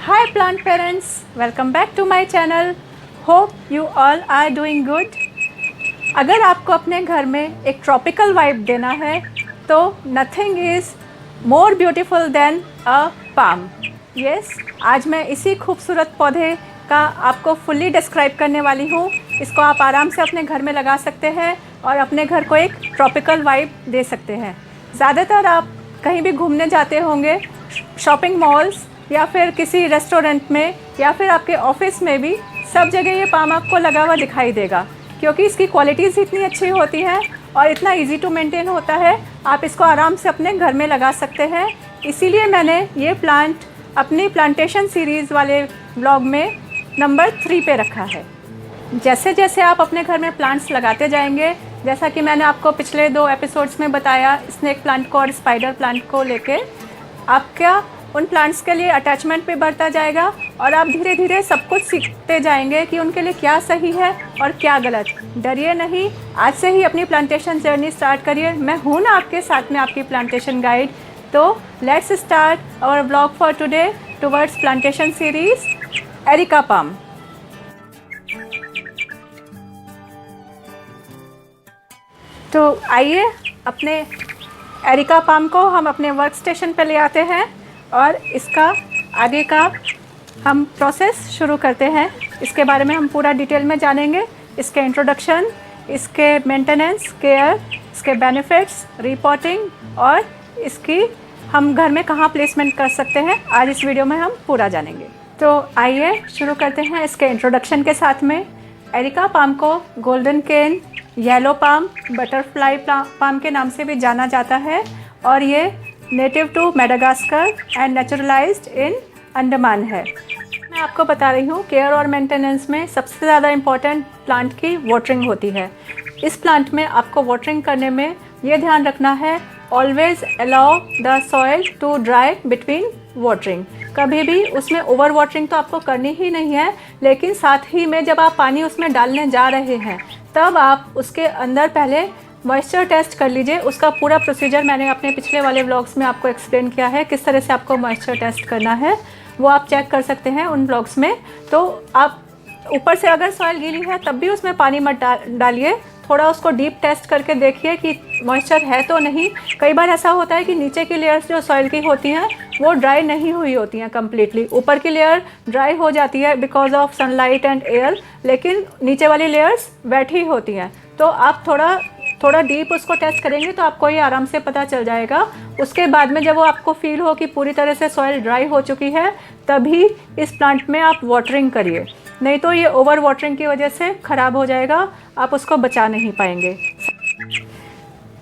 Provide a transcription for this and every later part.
Hi plant parents, welcome back to my channel. Hope you all are doing good. अगर आपको अपने घर में एक ट्रॉपिकल वाइब देना है तो nothing is more beautiful then a palm. Yes, आज मैं इसी खूबसूरत पौधे का आपको फुल्ली डिस्क्राइब करने वाली हूँ. इसको आप आराम से अपने घर में लगा सकते हैं और अपने घर को एक ट्रॉपिकल वाइब दे सकते हैं. ज़्यादातर आप कहीं भी घूमने जाते होंगे, शॉपिंग मॉल्स या फिर किसी रेस्टोरेंट में या फिर आपके ऑफिस में भी सब जगह ये पाम आपको लगा हुआ दिखाई देगा, क्योंकि इसकी क्वालिटीज़ इतनी अच्छी होती हैं और इतना इजी टू मेंटेन होता है. आप इसको आराम से अपने घर में लगा सकते हैं. इसीलिए मैंने ये प्लांट अपनी प्लांटेशन सीरीज़ वाले व्लॉग में नंबर 3 पे रखा है. जैसे जैसे आप अपने घर में प्लांट्स लगाते जाएंगे, जैसा कि मैंने आपको पिछले 2 एपिसोड्स में बताया स्नेक प्लांट को और स्पाइडर प्लांट को लेके, आपका उन प्लांट्स के लिए अटैचमेंट भी बढ़ता जाएगा और आप धीरे धीरे सब कुछ सीखते जाएंगे कि उनके लिए क्या सही है और क्या गलत. डरिए नहीं, आज से ही अपनी प्लांटेशन जर्नी स्टार्ट करिए. मैं हूं ना आपके साथ में, आपकी प्लांटेशन गाइड. तो let's start our vlog for today towards plantation series areca palm. तो आइए अपने एरिका पाम को हम अपने वर्क स्टेशन पर ले आते हैं और इसका आगे का हम प्रोसेस शुरू करते हैं. इसके बारे में हम पूरा डिटेल में जानेंगे. इसके इंट्रोडक्शन, इसके मेंटेनेंस, केयर, इसके बेनिफिट्स, रिपोर्टिंग और इसकी हम घर में कहाँ प्लेसमेंट कर सकते हैं, आज इस वीडियो में हम पूरा जानेंगे. तो आइए शुरू करते हैं इसके इंट्रोडक्शन के साथ में. एरिका पाम को golden cane, yellow palm, butterfly palm के नाम से भी जाना जाता है और ये native to Madagascar and naturalised in Andaman है. मैं आपको बता रही हूँ केयर और मेंटेनेंस में सबसे ज़्यादा इम्पॉर्टेंट प्लांट की वाटरिंग होती है. इस प्लांट में आपको वाटरिंग करने में ये ध्यान रखना है, always allow the soil to dry between watering. कभी भी उसमें ओवर वाटरिंग तो आपको करनी ही नहीं है, लेकिन साथ ही में जब आप पानी उसमें डालने जा रहे हैं तब आप उसके अंदर पहले मॉइस्चर टेस्ट कर लीजिए. उसका पूरा प्रोसीजर मैंने अपने पिछले वाले व्लॉग्स में आपको एक्सप्लेन किया है, किस तरह से आपको मॉइस्चर टेस्ट करना है, वो आप चेक कर सकते हैं उन व्लॉग्स में. तो आप ऊपर से अगर सॉइल गीली है तब भी उसमें पानी मत डालिए, थोड़ा उसको डीप टेस्ट करके देखिए कि मॉइस्चर है तो नहीं. कई बार ऐसा होता है कि नीचे की लेयर्स जो सॉइल की होती हैं वो ड्राई नहीं हुई होती हैं कम्प्लीटली. ऊपर की लेयर ड्राई हो जाती है because of sunlight and air, लेकिन नीचे वाली लेयर्स वेट ही होती हैं. तो आप थोड़ा डीप उसको टेस्ट करेंगे तो आपको ये आराम से पता चल जाएगा. उसके बाद में जब वो आपको फील हो कि पूरी तरह से सॉइल ड्राई हो चुकी है, तभी इस प्लांट में आप वाटरिंग करिए. नहीं तो ये ओवर वाटरिंग की वजह से ख़राब हो जाएगा, आप उसको बचा नहीं पाएंगे.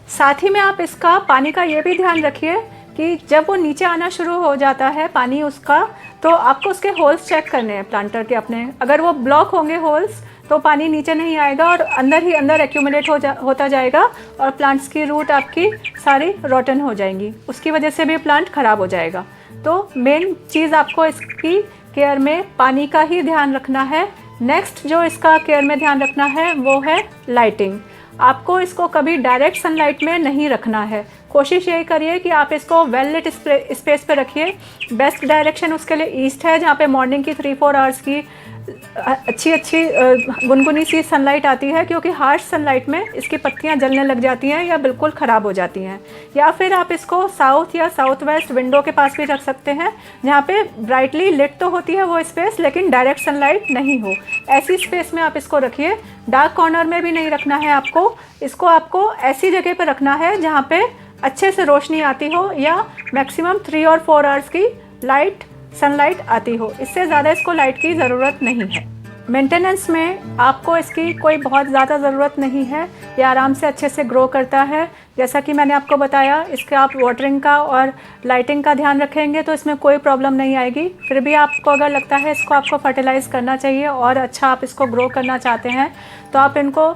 साथ ही में आप इसका पानी का ये भी ध्यान रखिए कि जब वो नीचे आना शुरू हो जाता है पानी उसका, तो आपको उसके होल्स चेक करने हैं प्लांटर के अपने. अगर वो ब्लॉक होंगे होल्स तो पानी नीचे नहीं आएगा और अंदर ही अंदर एक्यूमुलेट होता जाएगा और प्लांट्स की रूट आपकी सारी रॉटन हो जाएंगी. उसकी वजह से भी प्लांट ख़राब हो जाएगा. तो मेन चीज़ आपको इसकी केयर में पानी का ही ध्यान रखना है. नेक्स्ट जो इसका केयर में ध्यान रखना है वो है लाइटिंग. आपको इसको कभी डायरेक्ट सनलाइट में नहीं रखना है. कोशिश यही करिए कि आप इसको वेल लिट स्पेस पे रखिए. बेस्ट डायरेक्शन उसके लिए ईस्ट है, जहाँ पे मॉर्निंग की 3-4 आवर्स की अच्छी गुनगुनी सी सनलाइट आती है, क्योंकि हार्श सनलाइट में इसकी पत्तियां जलने लग जाती हैं या बिल्कुल ख़राब हो जाती हैं. या फिर आप इसको साउथ या साउथ वेस्ट विंडो के पास भी रख सकते हैं, जहाँ पे ब्राइटली लिट तो होती है वो स्पेस, लेकिन डायरेक्ट सनलाइट नहीं हो. ऐसी स्पेस में आप इसको रखिए. डार्क कॉर्नर में भी नहीं रखना है आपको. इसको आपको ऐसी जगह पर रखना है जहाँ पे अच्छे से रोशनी आती हो या मैक्सिमम 3 और 4 आवर्स की सनलाइट आती हो. इससे ज़्यादा इसको लाइट की ज़रूरत नहीं है. मेंटेनेंस में आपको इसकी कोई बहुत ज़्यादा ज़रूरत नहीं है. ये आराम से अच्छे से ग्रो करता है. जैसा कि मैंने आपको बताया, इसके आप वाटरिंग का और लाइटिंग का ध्यान रखेंगे तो इसमें कोई प्रॉब्लम नहीं आएगी. फिर भी आपको अगर लगता है इसको आपको फर्टिलाइज़ करना चाहिए और अच्छा आप इसको ग्रो करना चाहते हैं, तो आप इनको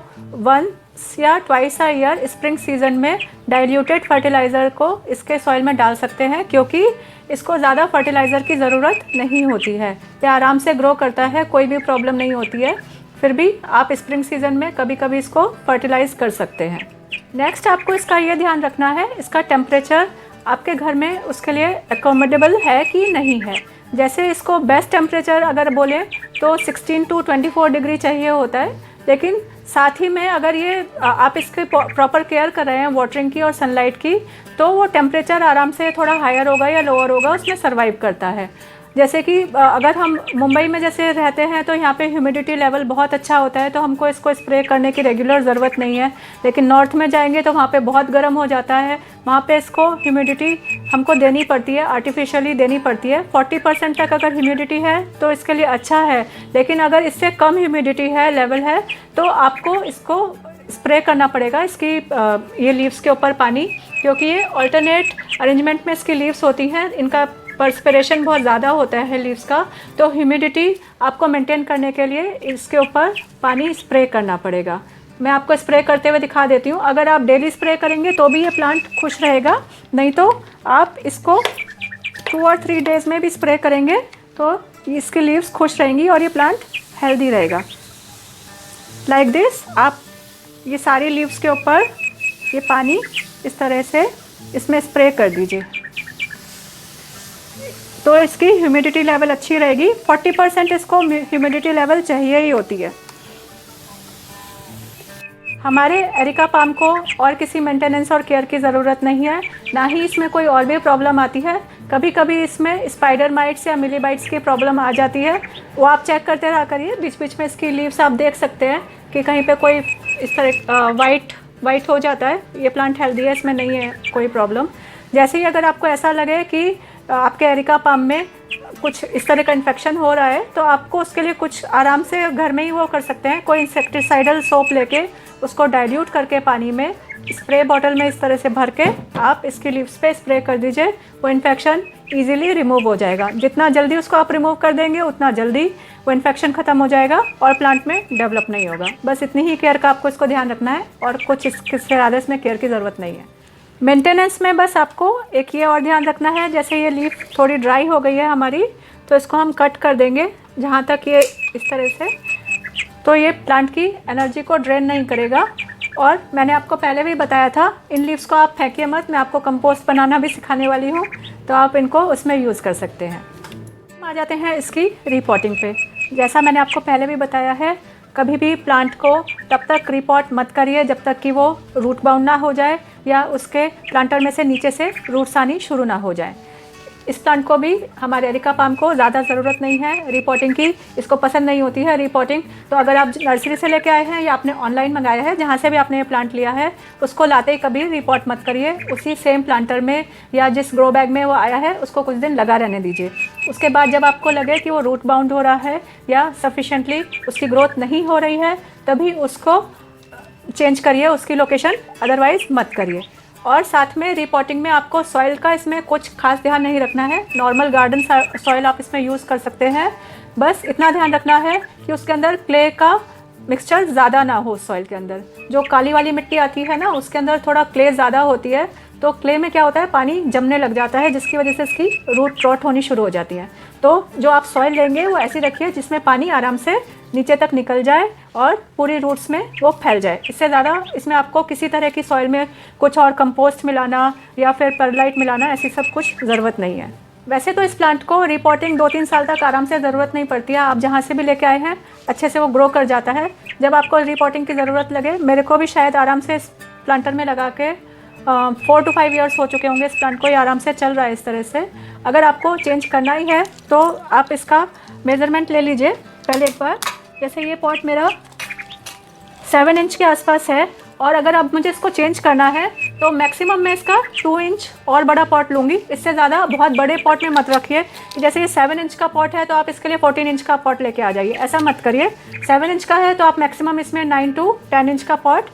1 या 2 अ ईयर स्प्रिंग सीजन में डाइल्यूटेड फर्टिलाइज़र को इसके सॉइल में डाल सकते हैं, क्योंकि इसको ज़्यादा फर्टिलाइज़र की ज़रूरत नहीं होती है. ये आराम से ग्रो करता है, कोई भी प्रॉब्लम नहीं होती है. फिर भी आप स्प्रिंग सीजन में कभी कभी इसको फर्टिलाइज़ कर सकते हैं. नेक्स्ट आपको इसका ये ध्यान रखना है, इसका टेम्परेचर आपके घर में उसके लिए एकोमोडेबल है कि नहीं है. जैसे इसको बेस्ट टेम्परेचर अगर बोलें तो 16 to 24 डिग्री चाहिए होता है, लेकिन साथ ही में अगर ये आप इसके प्रॉपर केयर कर रहे हैं वाटरिंग की और सनलाइट की, तो वो टेम्परेचर आराम से थोड़ा हायर होगा या लोअर होगा उसमें सर्वाइव करता है। जैसे कि अगर हम मुंबई में जैसे रहते हैं तो यहाँ पे ह्यूमिडिटी लेवल बहुत अच्छा होता है, तो हमको इसको स्प्रे करने की रेगुलर ज़रूरत नहीं है। लेकिन नॉर्थ में जाएंगे तो वहाँ पे बहुत गर्म हो जाता है, वहाँ पे इसको ह्यूमिडिटी हमको देनी पड़ती है, आर्टिफिशियली देनी पड़ती है। 40% तक अगर ह्यूमिडिटी है तो इसके लिए अच्छा है, लेकिन अगर इससे कम ह्यूमिडिटी है लेवल है तो आपको इसको स्प्रे करना पड़ेगा इसकी ये लीव्स के ऊपर पानी, क्योंकि ये अल्टरनेट अरेंजमेंट में इसकी लीव्स होती हैं, इनका पर्सपिरेशन बहुत ज़्यादा होता है लीव्स का, तो ह्यूमिडिटी आपको मेंटेन करने के लिए इसके ऊपर पानी स्प्रे करना पड़ेगा। मैं आपको स्प्रे करते हुए दिखा देती हूँ। अगर आप डेली स्प्रे करेंगे तो भी ये प्लांट खुश रहेगा, नहीं तो आप इसको 2 और 3 डेज़ में भी स्प्रे करेंगे तो इसकी लीव्स खुश रहेंगी और ये प्लांट हेल्दी रहेगा। लाइक दिस आप ये सारी लीव्स के ऊपर ये पानी इस तरह से इसमें स्प्रे कर दीजिए, तो इसकी ह्यूमिडिटी लेवल अच्छी रहेगी। 40% इसको ह्यूमिडिटी लेवल चाहिए ही होती है। हमारे एरिका पाम को और किसी मेंटेनेंस और केयर की ज़रूरत नहीं है, ना ही इसमें कोई और भी प्रॉब्लम आती है। कभी कभी इसमें स्पाइडर माइट्स या मिलीबाइट्स की प्रॉब्लम आ जाती है, वो आप चेक करते रहा करिए। बीच बीच में इसकी लीव्स आप देख सकते हैं कि कहीं पे कोई इस तरह वाइट हो जाता है। ये प्लांट हेल्दी है, इसमें नहीं है कोई प्रॉब्लम। जैसे ही अगर आपको ऐसा लगे कि आपके एरिका पाम में कुछ इस तरह का इन्फेक्शन हो रहा है, तो आपको उसके लिए कुछ आराम से घर में ही वो कर सकते हैं। कोई इंसेक्टिसाइडल सोप लेके उसको डाइल्यूट करके पानी में स्प्रे बॉटल में इस तरह से भर के आप इसकी लीव्स पे स्प्रे कर दीजिए, वो इन्फेक्शन ईजिली रिमूव हो जाएगा। जितना जल्दी उसको आप रिमूव कर देंगे उतना जल्दी वो इन्फेक्शन ख़त्म हो जाएगा और प्लांट में डेवलप नहीं होगा। बस इतनी ही केयर का आपको इसको ध्यान रखना है और कुछ इसके ज़्यादा इसमें केयर की ज़रूरत नहीं है। मेंटेनेंस में बस आपको एक ये और ध्यान रखना है, जैसे ये लीफ थोड़ी ड्राई हो गई है हमारी, तो इसको हम कट कर देंगे जहाँ तक ये इस तरह से, तो ये प्लांट की एनर्जी को ड्रेन नहीं करेगा। और मैंने आपको पहले भी बताया था, इन लीव्स को आप फेंकिए मत, मैं आपको कंपोस्ट बनाना भी सिखाने वाली हूँ, तो आप इनको उसमें यूज़ कर सकते हैं। आ जाते हैं इसकी रिपोर्टिंग पे। जैसा मैंने आपको पहले भी बताया है, कभी भी प्लांट को तब तक रिपोर्ट मत करिए जब तक कि वो रूट बाउंड ना हो जाए या उसके प्लांटर में से नीचे से रूट्स आनी शुरू ना हो जाए। इस प्लांट को भी, हमारे एरिका पाम को ज़्यादा ज़रूरत नहीं है रिपोर्टिंग की, इसको पसंद नहीं होती है रिपोर्टिंग। तो अगर आप नर्सरी से लेके आए हैं या आपने ऑनलाइन मंगाया है, जहाँ से भी आपने ये प्लांट लिया है, उसको लाते ही कभी रिपोर्ट मत करिए। उसी सेम प्लांटर में या जिस ग्रो बैग में वो आया है उसको कुछ दिन लगा रहने दीजिए। उसके बाद जब आपको लगे कि वो रूट बाउंड हो रहा है या सफिशेंटली उसकी ग्रोथ नहीं हो रही है, तभी उसको चेंज करिए उसकी लोकेशन, अदरवाइज़ मत करिए। और साथ में रिपोर्टिंग में आपको सॉइल का इसमें कुछ खास ध्यान नहीं रखना है। नॉर्मल गार्डन सॉइल आप इसमें यूज़ कर सकते हैं। बस इतना ध्यान रखना है कि उसके अंदर क्ले का मिक्सचर ज़्यादा ना हो। सॉइल के अंदर जो काली वाली मिट्टी आती है ना, उसके अंदर थोड़ा क्ले ज़्यादा होती है, तो क्ले में क्या होता है, पानी जमने लग जाता है, जिसकी वजह से इसकी रूट रॉट होनी शुरू हो जाती है। तो जो आप सॉइल लेंगे वो ऐसी रखिए जिसमें पानी आराम से नीचे तक निकल जाए और पूरी रूट्स में वो फैल जाए। इससे ज़्यादा इसमें आपको किसी तरह की सॉइल में कुछ और कंपोस्ट मिलाना या फिर परलाइट मिलाना, ऐसी सब कुछ ज़रूरत नहीं है। वैसे तो इस प्लांट को रिपोर्टिंग 2-3 साल तक आराम से ज़रूरत नहीं पड़ती है। आप जहाँ से भी लेके आए हैं अच्छे से वो ग्रो कर जाता है। जब आपको रिपोर्टिंग की ज़रूरत लगे, मेरे को भी शायद आराम से इस प्लांटर में लगा के 4 to 5 ईयर्स हो चुके होंगे। इस प्लांट को ये आराम से चल रहा है इस तरह से। अगर आपको चेंज करना ही है तो आप इसका मेज़रमेंट ले लीजिए पहले एक बार। जैसे ये पॉट मेरा 7 इंच के आसपास है, और अगर अब मुझे इसको चेंज करना है तो मैक्सिमम मैं इसका 2 इंच और बड़ा पॉट लूँगी। इससे ज़्यादा बहुत बड़े पॉट में मत रखिए। जैसे ये 7 इंच का पॉट है तो आप इसके लिए 14 इंच का पॉट लेके आ जाइए, ऐसा मत करिए। 7 इंच का है तो आप मैक्सिमम इसमें 9 to 10 इंच का पॉट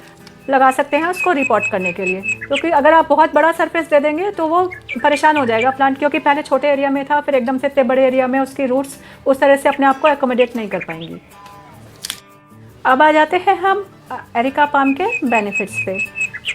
लगा सकते हैं उसको रिपोर्ट करने के लिए। क्योंकि अगर आप बहुत बड़ा सरफेस दे देंगे तो वो परेशान हो जाएगा प्लांट, क्योंकि पहले छोटे एरिया में था, फिर एकदम से इतने बड़े एरिया में उसकी रूट्स उस तरह से अपने आप को एकोमोडेट नहीं कर पाएंगी। अब आ जाते हैं हम एरिका पाम के बेनिफिट्स पे।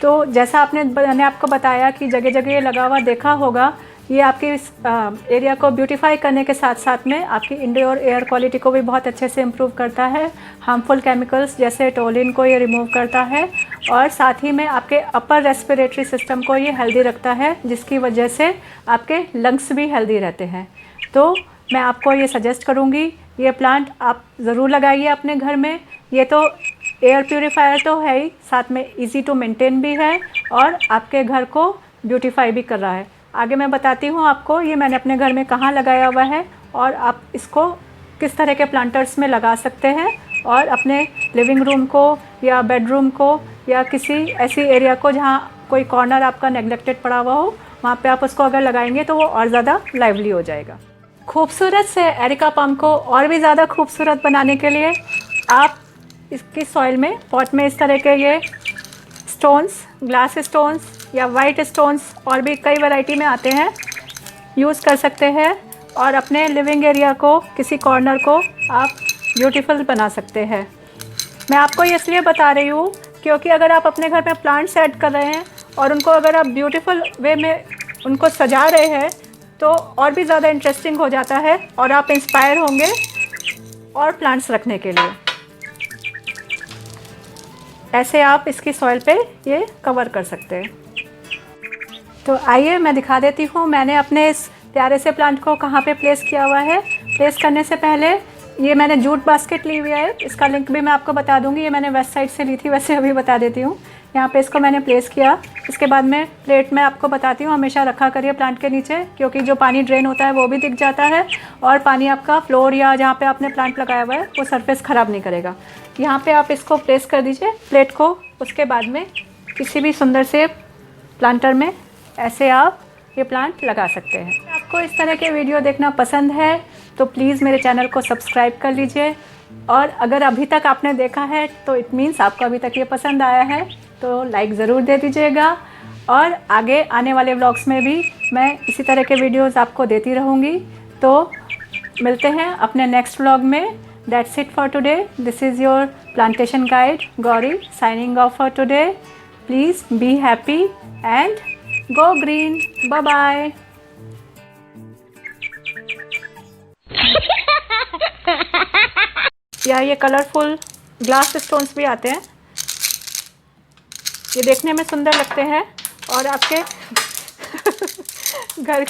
तो जैसा मैंने आपको बताया कि जगह जगह ये लगा हुआ देखा होगा, ये आपके इस एरिया को ब्यूटीफाई करने के साथ साथ में आपकी इंडोर एयर क्वालिटी को भी बहुत अच्छे से इम्प्रूव करता है। हार्मफुल केमिकल्स जैसे टोलिन को ये रिमूव करता है, और साथ ही में आपके अपर रेस्पिरेटरी सिस्टम को ये हेल्दी रखता है, जिसकी वजह से आपके लंग्स भी हेल्दी रहते हैं। तो मैं आपको ये सजेस्ट करूँगी, ये प्लांट आप ज़रूर लगाइए अपने घर में। ये तो एयर प्यूरीफायर तो है ही, साथ में इजी टू मेंटेन भी है और आपके घर को ब्यूटीफाई भी कर रहा है। आगे मैं बताती हूँ आपको ये मैंने अपने घर में कहाँ लगाया हुआ है और आप इसको किस तरह के प्लांटर्स में लगा सकते हैं और अपने लिविंग रूम को या बेडरूम को या किसी ऐसी एरिया को जहाँ कोई कॉर्नर आपका नेग्लेक्टेड पड़ा हुआ हो, वहाँ पे आप उसको अगर लगाएंगे तो वो और ज़्यादा लाइवली हो जाएगा। खूबसूरत से एरिका पाम को और भी ज़्यादा खूबसूरत बनाने के लिए आप इसकी सॉइल में पॉट में इस तरह के ये स्टोन्स, ग्लास स्टोन्स या वाइट स्टोन्स और भी कई वैरायटी में आते हैं, यूज़ कर सकते हैं और अपने लिविंग एरिया को, किसी कॉर्नर को आप ब्यूटीफुल बना सकते हैं। मैं आपको ये इसलिए बता रही हूँ क्योंकि अगर आप अपने घर में प्लांट्स ऐड कर रहे हैं और उनको अगर आप ब्यूटीफुल वे में उनको सजा रहे हैं तो और भी ज़्यादा इंटरेस्टिंग हो जाता है और आप इंस्पायर होंगे और प्लांट्स रखने के लिए। ऐसे आप इसकी सॉइल पे ये कवर कर सकते हैं। तो आइए मैं दिखा देती हूँ मैंने अपने इस प्यारे से प्लांट को कहाँ पे प्लेस किया हुआ है। प्लेस करने से पहले ये मैंने जूट बास्केट ली हुई है, इसका लिंक भी मैं आपको बता दूंगी। ये मैंने वेस्ट साइड से ली थी, वैसे अभी बता देती हूँ। यहाँ पे इसको मैंने प्लेस किया। इसके बाद में प्लेट में आपको बताती हूँ, हमेशा रखा करिए प्लांट के नीचे, क्योंकि जो पानी ड्रेन होता है वो भी दिख जाता है और पानी आपका फ्लोर या जहाँ पे आपने प्लांट लगाया हुआ है वो सरफेस ख़राब नहीं करेगा। यहाँ पे आप इसको प्लेस कर दीजिए प्लेट को। उसके बाद में किसी भी सुंदर से प्लांटर में ऐसे आप ये प्लांट लगा सकते हैं। आपको इस तरह के वीडियो देखना पसंद है तो प्लीज़ मेरे चैनल को सब्सक्राइब कर लीजिए और अगर अभी तक आपने देखा है तो इट मीन्स आपको अभी तक ये पसंद आया है, तो लाइक ज़रूर दे दीजिएगा। और आगे आने वाले व्लॉग्स में भी मैं इसी तरह के वीडियोस आपको देती रहूँगी। तो मिलते हैं अपने नेक्स्ट व्लॉग में। That's it for today. This is your plantation guide Gauri signing off for today. Please be happy and go green. Bye bye. या ये कलरफुल ग्लास स्टोन्स भी आते हैं, ये देखने में सुंदर लगते हैं और आपके घर